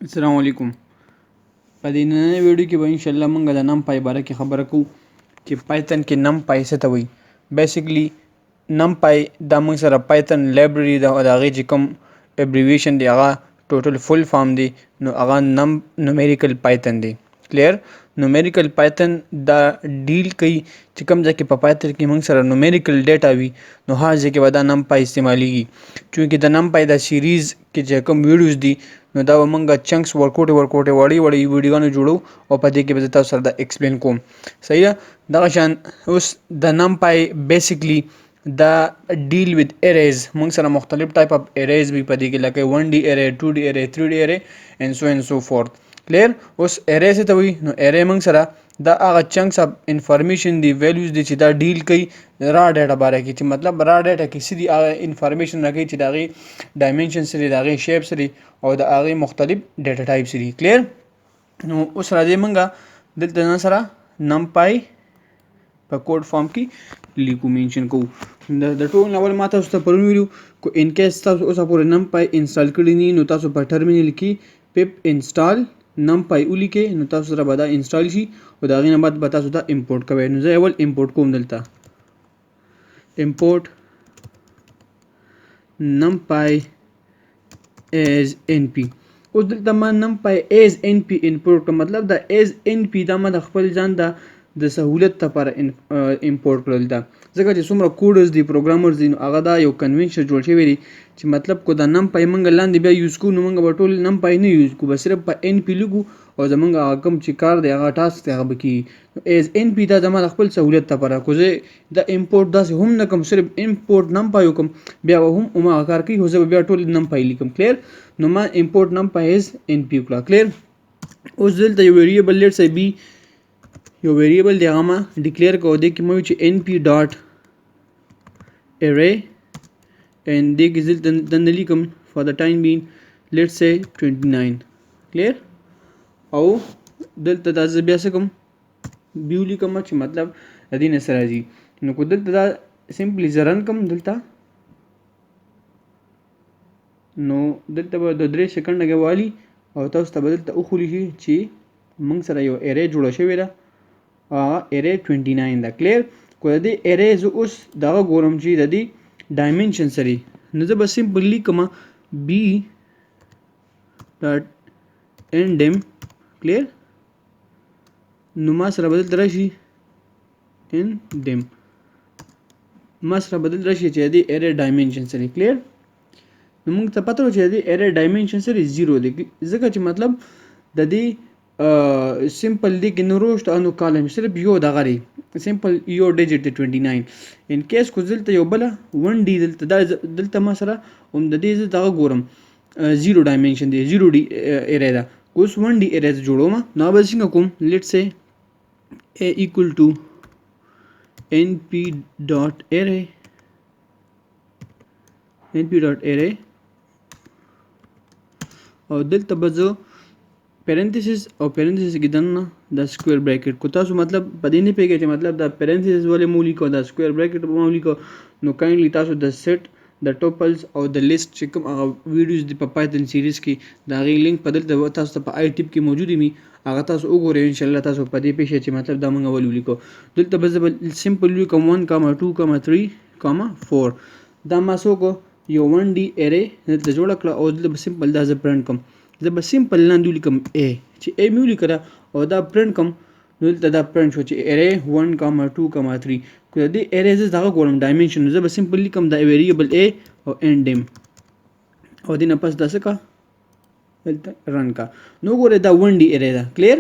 Assalamoalikum. په دې نننۍ ویډیو کې به انشاءالله موږ د نمپای باره کې خبره کوو چې پایتن کې نمپای څه ته وایي. بیسیکلی نمپای دا موږ سره پایتن لایبرري ده او د هغې چې کوم ابریویشن دی هغه ټوټل فل فارم دی نو هغه نومیریکل پایتن دی. کلیر نومیریکل پایتن دا ډیل کوي چې کوم ځای کې په پایتن کې موږ سره نومیریکل ډیټا وي نو هغه ځای کې به دا نمپای استعمالیږي. چونکې د نمپای دا سیریز کې چې کوم ویډیوز دي نو دا به موږ چنکس ورکوټې وړي ویډیوګانې جوړو او په دې کې به زه تاسو سره دا ایکسپلین کوم. صحیح ده. دغه شان اوس د نمپای بیسیکلی دا ډیل وذ اریز موږ سره مختلف ټایپ اف اریز وي په دې کې لکه 1D ارے 2D ارے 3D ارے and so forth. کلیر. اوس ارے څه ته وایي نو ارے موږ سره دا هغه چنکس اف انفارمیشن دی ویلیوز دی چې دا ډیل کوي را ډیټا باره کې چې مطلب را ډیټا کې څه دي هغه انفارمیشن راکوي چې د هغې ډایمنشن څه دي د هغې شیپ څه دي او د هغې مختلف ډیټا ټایپ څه دي. کلیر. نو اوس راځئ موږ دلته ځان سره نمپای په کوډ فارم کې لیکو مینشن کوو. د ټول اول ما تاسو ته پرون ویلو کو ان کیس تاسو اوسه پورې نمپای انسټال کړی نه نو تاسو په ټرمینل کې پپ انسټال نمپای ولیکئ نو تاسو سره به دا انسټال شي او د هغې نه بعد به تاسو دا امپورټ کوئ. نو زه اول امپورټ کوم دلته امپورټ نمپای as np. اوس دلته ما نمپای as np امپورټ کړم مطلب دا as np دا ما د خپل ځان د سهولت لپاره امپورټ کړل دا ځکه چې څومره کوډرز دي پروګرامرز دي نو هغه دا یو کنونشن جوړ شوی دی چې مطلب کو دا نمپای موږ لاندې بیا یوز کوو نو موږ به ټول نمپای نه یوز کوو بس صرف په np لیکو او زمونږ هغه کوم چې کار دی هغه ټاسک دی هغه به کېږي. as np دا زما د خپل سهولت لپاره کو زه دا امپورټ داسې هم نه کوم صرف امپورټ نمپای وکړم بیا به هم هماغه کار کوي خو زه به بیا ټول نمپای لیکم. کلیر. نو ما امپورټ نمپای as np وکړه. کلیر. اوس دلته یو ویریبل لیټ سی بی یو ویریبل دی هغه ما ډیکلیئر کوو دې کې مو چې np ډاټ array and دې کې زه دننه لیکم for the time being let's say 29. کلیر. او دلته دا زه بیا څه کوم بیو لیکم چې مطلب د دې نه څه راځي نو کو دلته دا سمپلی زه رن کوم دلته نو دلته به د 3 سکنډه کې والي او تاسو ته به دلته وښودل شي چې موږ سره یو ارے جوړه شوې ده ارے 29 ده. کلیر. کو د دې ارے زه اوس دغه ګورم چې د دې ډایمنشن سره نو زه به سمپل لیکم بی ډاټ انډم. کلیر. نو ما سره بدل راشي انډم ما سره بدل راشي چې د ارے ډایمنشن سره. کلیر. نو موږ ته پته و چې د ارے ډایمنشن سره 0 دی ځکه چې مطلب د دې سمپل دی کې نو روشت انو کالم صرف یو دغه دی سمپل یو ډیجټ دی 29 ان کیس کو دلته یو بل 1D دلته ما سره هم د دې دغه ګورم 0 ډایمنشن دی 0D ارے ده اوس 1D ارے جوړوم نو به څنګه کوم لیټس سي a equal to np dot array او دلته به زه پیرنتھیسس او پیرنتھیسس کې دننه د سکویر بریکټ کو تاسو مطلب په دې نه پیږئ چې مطلب دا پیرنتھیسس ولې مو لیکو دا سکویر بریکټ به مو لیکو نو کایندلی تاسو د سیټ د ټوپلز او د لیست چې کوم هغه ویډیوز دی په پایتن سیریز کې دا غي لینک په دلته تاسو ته په آی ټیپ کې موجود وي هغه تاسو وګورئ ان شاء الله تاسو په دې پېښه چې مطلب دا موږ ول لیکو دلته به سمپل لیکم 1,2,3,4 دا ما سوکو یو 1D ارے دلته جوړ کړه او دلته سمپل دا زه پرنټ کوم زه به سمپل لاندې لیکم a چې a مې ولیکله او دا پرنټ کوم نو دلته دا پرنټ شو چې ارے 1,2,3 کو د دې ارے زه دغه ګورم ډایمنشن زه به سمپل لیکم دا ویریبل a او انډم او دینه پس دا څه کا دلته رن کا نو ګوره دا 1D ارے ده. کلیر.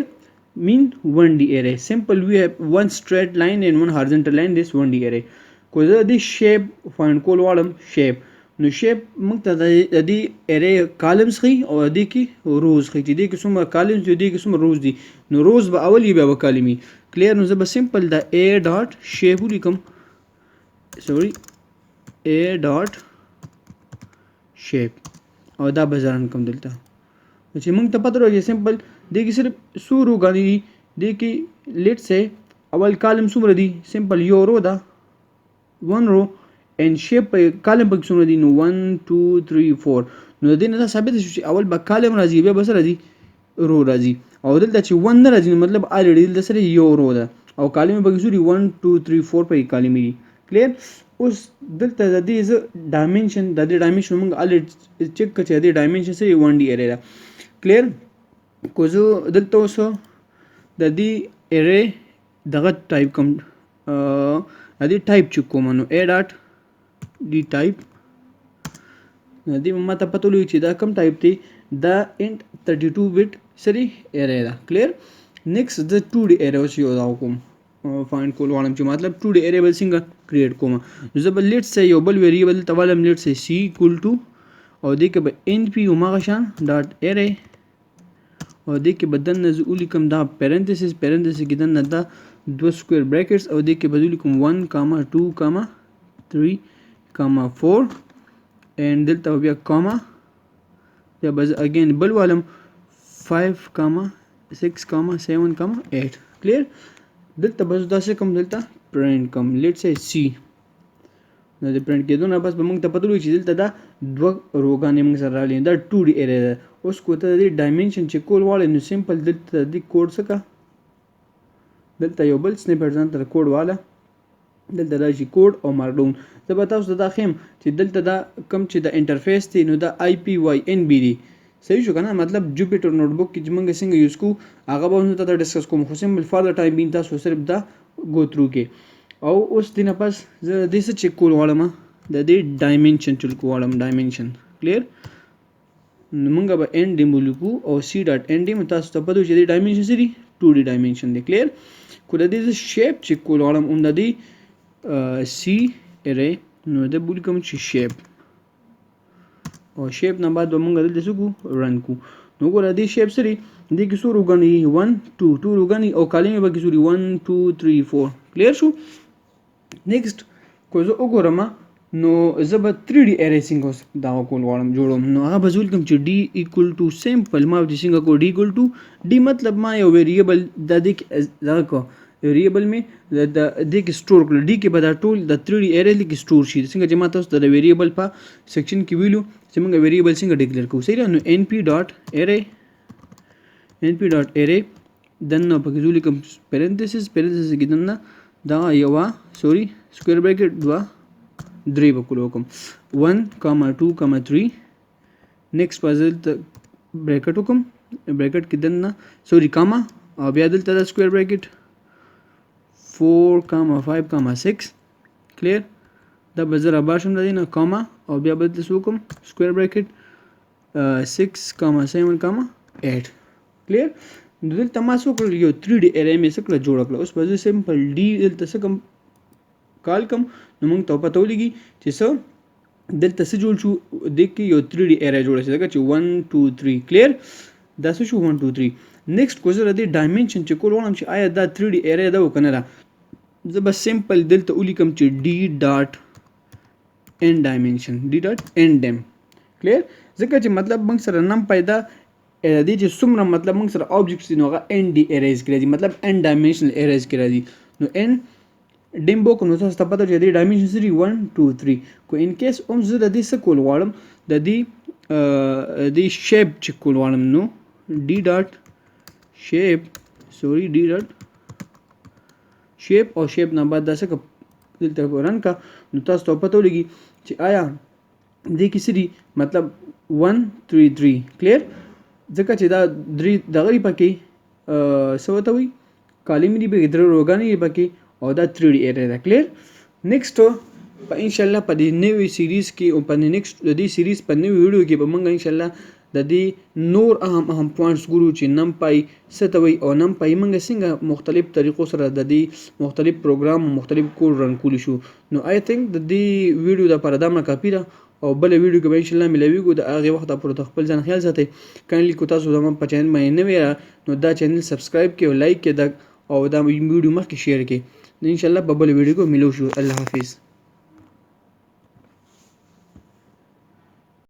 mean 1D array simple we have one straight line and one horizontal line this 1D array کو زه د شیپ فایند کول واړم شیپ نو شیپ موږ ته د دې ارے کالمز خي او د دې کې روز خي چې دې کې څومره کالمز دي دې کې څومره روز دي نو روز به اول بیا به کالمي. کلیر. نو زه به سمپل دا a ډاټ شیپ ولیکم سوري a ډاټ شیپ او دا به ځان کوم دلته چې موږ ته پته راځي سمپل دې کې صرف سو رو غانې دي دې کې لیټ سه اول کالم څومره دي سمپل یو رو ده 1 رو and shape column په څومره دي نو 1 2 3 4 نو د دې نه دا ثابت شو چې اول به کالم راځي بیا به څه راځي رو راځي او دلته چې 1 نه راځي نو مطلب الریډي دلته سره یو رو ده او کالم به ګوري 1 2 3 4 په کالم دي کلیر اوس دلته د دې ډایمنشن د دې ډایمنشن موږ الریډي چیک کړو چې د دې ډایمنشن سره 1 डी ارے ده کلیر کو زه دلته اوس د دې ارے دغه ټایپ کوم د دې ټایپ چک کوم نو ا ډاټ डी ټایپ د دې ماته پته لوي چې دا کوم ټایپ دی دا انټ 32 بیٹ سری ارے ده کلیر نیکسٹ د 2 डी ارے اوس یو دا کوم فایند کول غواړم چې مطلب 2 डी ارے بل څنګه کریټ کوم نو زه بل لیټ سه یو بل ویریبل تولم لیټ سه سی اکول ټو او دې کې به ان پی اومغه شان ډاټ ارے او دې کې بدن نه زه ولیکم دا پیرنتھیسس کې دنه دا 2 سکوير بریکټس او دې کې به ولیکم 1 2 3 4 and دلته بیا کاما بیا به اگین بل والم 5 6 7 8 کلیر دلته بس دا څه کوم دلته پرنٹ کوم لیټ سه سی نو د پرنٹ کېدو نه بس به موږ ته پته لوي چې دلته دا دوه روګانې موږ سره راغلي دا 2 डी ارے ده اوس کوته د ډایمنشن چې کول واله نو سمپل دلته د کوډ څخه دلته یو بل سنیپټ ځان تر کوډ واله دلته راشي کوډ او مارکډاون زه به تاسو دا خیم چې دلته دا کم چې د انټرفیس دی نو دا آی پی واي ان بی دی صحیح شو کنه مطلب جوپیټر نوٹ بک کې موږ څنګه یوز کو هغه به موږ ته ډسکس کوم خو سمبل فار د ټایم بین تاسو صرف دا گو تھرو کې او اوس دینه پس زه د څه چک کول غواړم د دې ډایمنشن چل کوم ډایمنشن کلیر نو موږ به ان ډی مولکو او سی ډاټ ان ډی تاسو ته پته چې د ډایمنشن سری 2 डी ډایمنشن دی کلیر کو د دې شیپ چک کول غواړم اون د دې سی ارے نو د بول کوم چې شیپ او شیپ نه بعد موږ دلته څه کو رن کو نو ګور دې شیپ سری دې کې څو روګانی 1 2 روګانی او کالمې به کې سوري 1 2 3 4 کلیر شو نیکسٹ کو زه وګورم نو زه به 3 डी ارے څنګه دا کول غواړم جوړوم نو هغه بزول کوم چې डी اکول ټو سمپل ما د څنګه کو डी اکول ټو डी مطلب ما یو ویریبل د دې دا کو ویریبل می د دې کې سٹور کړل डी کې به دا ټول د 3 डी ارے کې سٹور شي څنګه چې ما تاسو د ویریبل په سیکشن کې ویلو چې موږ ویریبل څنګه ډیکلیئر کوو صحیح نو np ډاټ ارے دنه په کې کوم پیرنتھیسس کې دنه دا یو سوري سکوير بریکټ 2 3 بکولو کوم 1 2 3 نیکسٹ پازل ته بریکټ وکم بریکټ کې دنه سوري کاما او بیا دلته سکوير بریکټ 4 5 6 کلیر دا بزر اباشم دینه کاما او بیا بدل سوکم سکوير بریکټ 6 7 8 کلیر دلته ما سو کړل یو 3 डी ارے مې څخه جوړ کړل اوس په سمپل डी دلته څه کوم کال کوم نو موږ ته پته ولګي چې څه دلته څه جوړ شو د کې یو 3 डी ارے جوړ شي دا چې 1 2 3 کلیر دا څه شو 1 2 3 نیکسٹ کو زه د ډایمنشن چې کول وړم چې آیا دا 3 डी ارے دا وکنه را زه بس سمپل دلته ولیکم چې d ډاټ n ډایمنشن d ډاټ n ډم کلیر ځکه چې مطلب موږ سره نم پیدا دې چې څومره مطلب موږ سره اوبجیکټس دي نو هغه n D اریز کې راځي مطلب n ډایمنشنل اریز کې راځي نو n ډم بو کو نو تاسو ته پته چې د ډایمنشن سری 1 2 3 کو ان کیس اوم زه د دې څه کول غواړم د دې شیپ چې کول غواړم نو d ډاټ شیپ سوري d ډاټ شیپ او شیپ نه بعد دا څه دلته رن کا نو تاسو ته پته ولګي چې آیا دې کې سری مطلب 1 3 3 کلیر ځکه چې دا درې دغه پکې سوته وي کالم دی به درې روګانی پکې او دا 3 डी ارے ده کلیر نیکسٹ په ان شاء الله په دې نوې سیریز کې او په نیکسټ د دې سیریز په نوې ویډیو کې به موږ ان شاء الله د دې نور اهم پوینټس ګورو چې نمپای ستوي او نمپای موږ څنګه مختلف طریقو سره د دې مختلف پروګرام مختلف کوډ رن کولی شو نو آی تھنک د دې ویډیو د پاره دا کافي ده او بل ویډیو کې به ان شاء الله ملويګو د هغه وخت پورې خپل ځان خیال ساتئ کاینلی کو تاسو زموږ په چینل باندې نه وی نو دا چینل سبسکرایب کړئ او لایک کړئ او دا ویډیو مخکې شیر کړئ ان شاء الله په بل ویډیو کې ملو شو الله حافظ